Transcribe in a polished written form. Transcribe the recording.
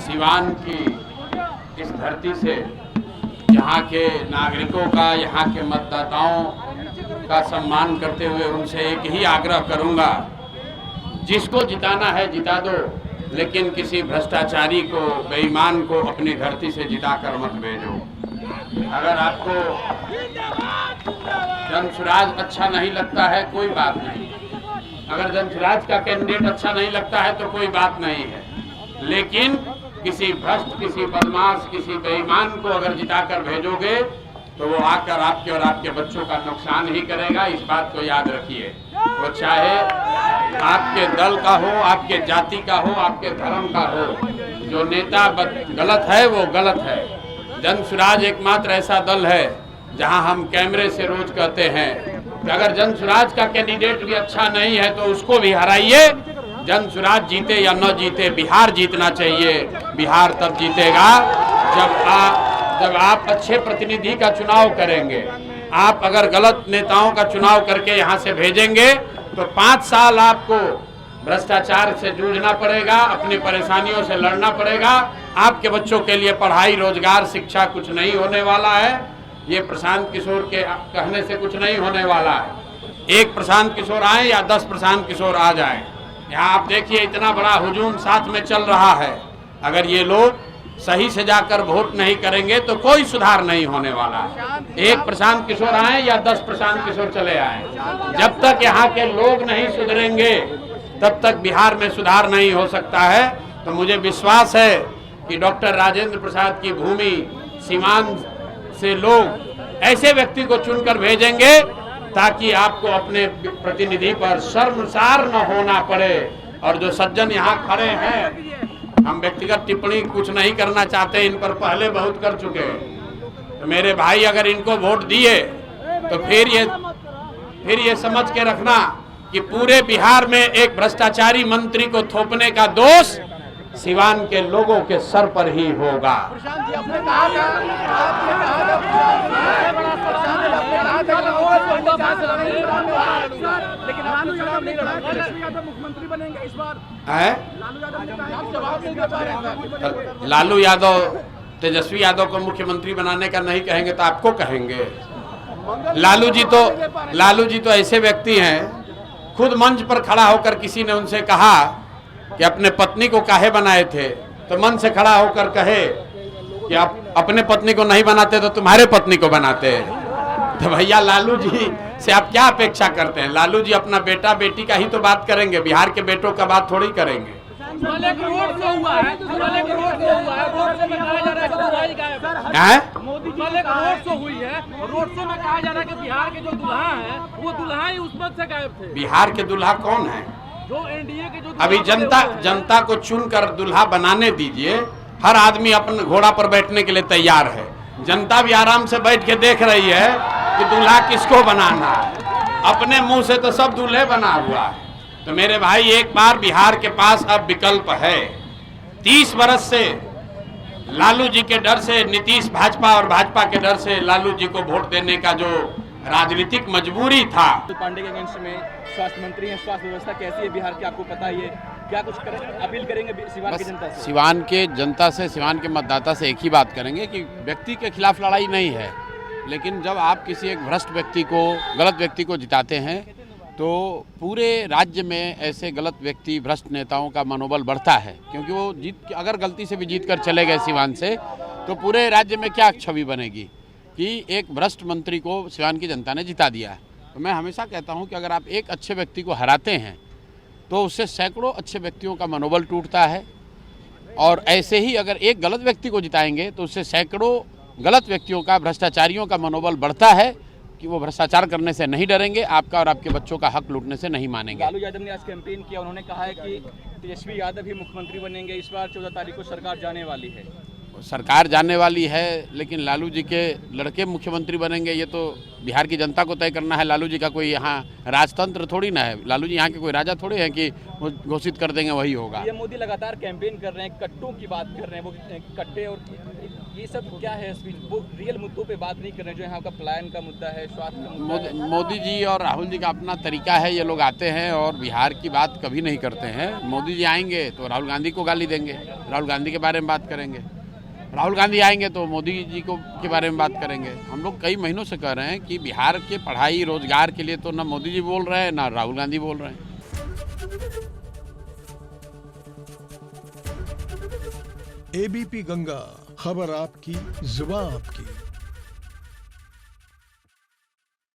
सिवान की इस धरती से यहाँ के नागरिकों का, यहाँ के मतदाताओं का सम्मान करते हुए उनसे एक ही आग्रह करूँगा, जिसको जिताना है जिता दो, लेकिन किसी भ्रष्टाचारी को, बेईमान को अपनी धरती से जिताकर मत भेजो। अगर आपको जनसुराज अच्छा नहीं लगता है, कोई बात नहीं। अगर जनसुराज का कैंडिडेट अच्छा नहीं लगता है तो कोई बात नहीं है, लेकिन किसी भ्रष्ट, किसी बदमाश, किसी बेईमान को अगर जिताकर भेजोगे तो वो आकर आपके और आपके बच्चों का नुकसान ही करेगा। इस बात को याद रखिए। वो चाहे आपके दल का हो, आपके जाति का हो, आपके धर्म का हो, जो नेता गलत है वो गलत है। जनसुराज एकमात्र ऐसा दल है जहां हम कैमरे से रोज कहते हैं कि अगर जनसुराज का कैंडिडेट भी अच्छा नहीं है तो उसको भी हराइए। जनसुराज जीते या न जीते, बिहार जीतना चाहिए। बिहार तब जीतेगा जब आप अच्छे प्रतिनिधि का चुनाव करेंगे। आप अगर गलत नेताओं का चुनाव करके यहाँ से भेजेंगे तो 5 साल आपको भ्रष्टाचार से जूझना पड़ेगा, अपनी परेशानियों से लड़ना पड़ेगा। आपके बच्चों के लिए पढ़ाई, रोजगार, शिक्षा कुछ नहीं होने वाला है। ये प्रशांत किशोर के कहने से कुछ नहीं होने वाला है। एक प्रशांत किशोर आए या 10 प्रशांत किशोर आ जाएं, यहाँ आप देखिए इतना बड़ा हुजूम साथ में चल रहा है। अगर ये लोग सही से जाकर वोट नहीं करेंगे तो कोई सुधार नहीं होने वाला है। एक प्रशांत किशोर आए या 10 प्रशांत किशोर चले आए, जब तक यहाँ के लोग नहीं सुधरेंगे तब तक बिहार में सुधार नहीं हो सकता है। तो मुझे विश्वास है कि डॉक्टर राजेंद्र प्रसाद की भूमि सिवान से लोग ऐसे व्यक्ति को चुनकर भेजेंगे ताकि आपको अपने प्रतिनिधि पर शर्मसार न होना पड़े। और जो सज्जन यहाँ खड़े हैं, हम व्यक्तिगत टिप्पणी कुछ नहीं करना चाहते, इन पर पहले बहुत कर चुके हैं। तो मेरे भाई अगर इनको वोट दिए तो फिर ये समझ के रखना कि पूरे बिहार में एक भ्रष्टाचारी मंत्री को थोपने का दोष सिवान के लोगों के सर पर ही होगा। लालू यादव तेजस्वी यादव को मुख्यमंत्री बनाने का नहीं कहेंगे तो आपको कहेंगे। लालू जी तो ऐसे व्यक्ति हैं, खुद मंच पर खड़ा होकर किसी ने उनसे कहा कि अपने पत्नी को काहे बनाए थे, तो मन से खड़ा होकर कहे कि आप अपने पत्नी को नहीं बनाते तो तुम्हारे पत्नी को बनाते हैं। तो भैया लालू जी से आप क्या अपेक्षा करते हैं? लालू जी अपना बेटा बेटी का ही तो बात करेंगे, बिहार के बेटों का बात थोड़ी करेंगे। बिहार के दुल्हा कौन है? जो एनडीए के जो अभी जनता को चुनकर दुल्हा बनाने दीजिए। हर आदमी अपने घोड़ा पर बैठने के लिए तैयार है। जनता भी आराम से बैठ के देख रही है कि दूल्हा किसको बनाना है। अपने मुंह से तो सब दूल्हे बना हुआ है। तो मेरे भाई, एक बार बिहार के पास अब विकल्प है। 30 बरस से लालू जी के डर से नीतीश भाजपा और भाजपा के डर से लालू जी को वोट देने का जो राजनीतिक मजबूरी था। पांडे के अगेंस्ट में स्वास्थ्य मंत्री हैं, स्वास्थ्य व्यवस्था कैसी है बिहार की आपको पता ही है, क्या कुछ अपील करेंगे सिवान की जनता से? सिवान के जनता से, सिवान के मतदाता से एक ही बात करेंगे कि व्यक्ति के खिलाफ लड़ाई नहीं है, लेकिन जब आप किसी एक भ्रष्ट व्यक्ति को, गलत व्यक्ति को जिताते हैं तो पूरे राज्य में ऐसे गलत व्यक्ति, भ्रष्ट नेताओं का मनोबल बढ़ता है। क्योंकि वो अगर गलती से भी जीत कर चले गए सिवान से तो पूरे राज्य में क्या छवि बनेगी कि एक भ्रष्ट मंत्री को सिवान की जनता ने जिता दिया है। तो मैं हमेशा कहता हूं कि अगर आप एक अच्छे व्यक्ति को हराते हैं तो उससे सैकड़ों अच्छे व्यक्तियों का मनोबल टूटता है, और ऐसे ही अगर एक गलत व्यक्ति को जिताएंगे तो उससे सैकड़ों गलत व्यक्तियों का, भ्रष्टाचारियों का मनोबल बढ़ता है कि वो भ्रष्टाचार करने से नहीं डरेंगे, आपका और आपके बच्चों का हक लूटने से नहीं मानेंगे। लालू यादव ने आज कैंपेन किया, उन्होंने कहा है कि तेजस्वी यादव ही मुख्यमंत्री बनेंगे, इस बार 14 तारीख को सरकार जाने वाली है। सरकार जाने वाली है, लेकिन लालू जी के लड़के मुख्यमंत्री बनेंगे, ये तो बिहार की जनता को तय करना है। लालू जी का कोई यहाँ राजतंत्र थोड़ी ना है, लालू जी यहाँ के कोई राजा थोड़े हैं कि वो घोषित कर देंगे वही होगा। ये मोदी लगातार कैंपेन कर रहे हैं, कट्टों की बात कर रहे हैं, वो कट्टे और ये सब क्या है स्पीच, वो रियल मुद्दों पे बात नहीं कर रहे हैं, जो यहाँ का पलायन का मुद्दा है, स्वास्थ्य का मुद्दा है। मोदी जी और राहुल जी का अपना तरीका है, ये लोग आते हैं और बिहार की बात कभी नहीं करते हैं। मोदी जी आएंगे तो राहुल गांधी को गाली देंगे, राहुल गांधी के बारे में बात करेंगे, राहुल गांधी आएंगे तो मोदी जी को के बारे में बात करेंगे। हम लोग कई महीनों से कह रहे हैं कि बिहार के पढ़ाई रोजगार के लिए तो ना मोदी जी बोल रहे हैं ना राहुल गांधी बोल रहे हैं। एबीपी गंगा, खबर आपकी, जुबान आपकी।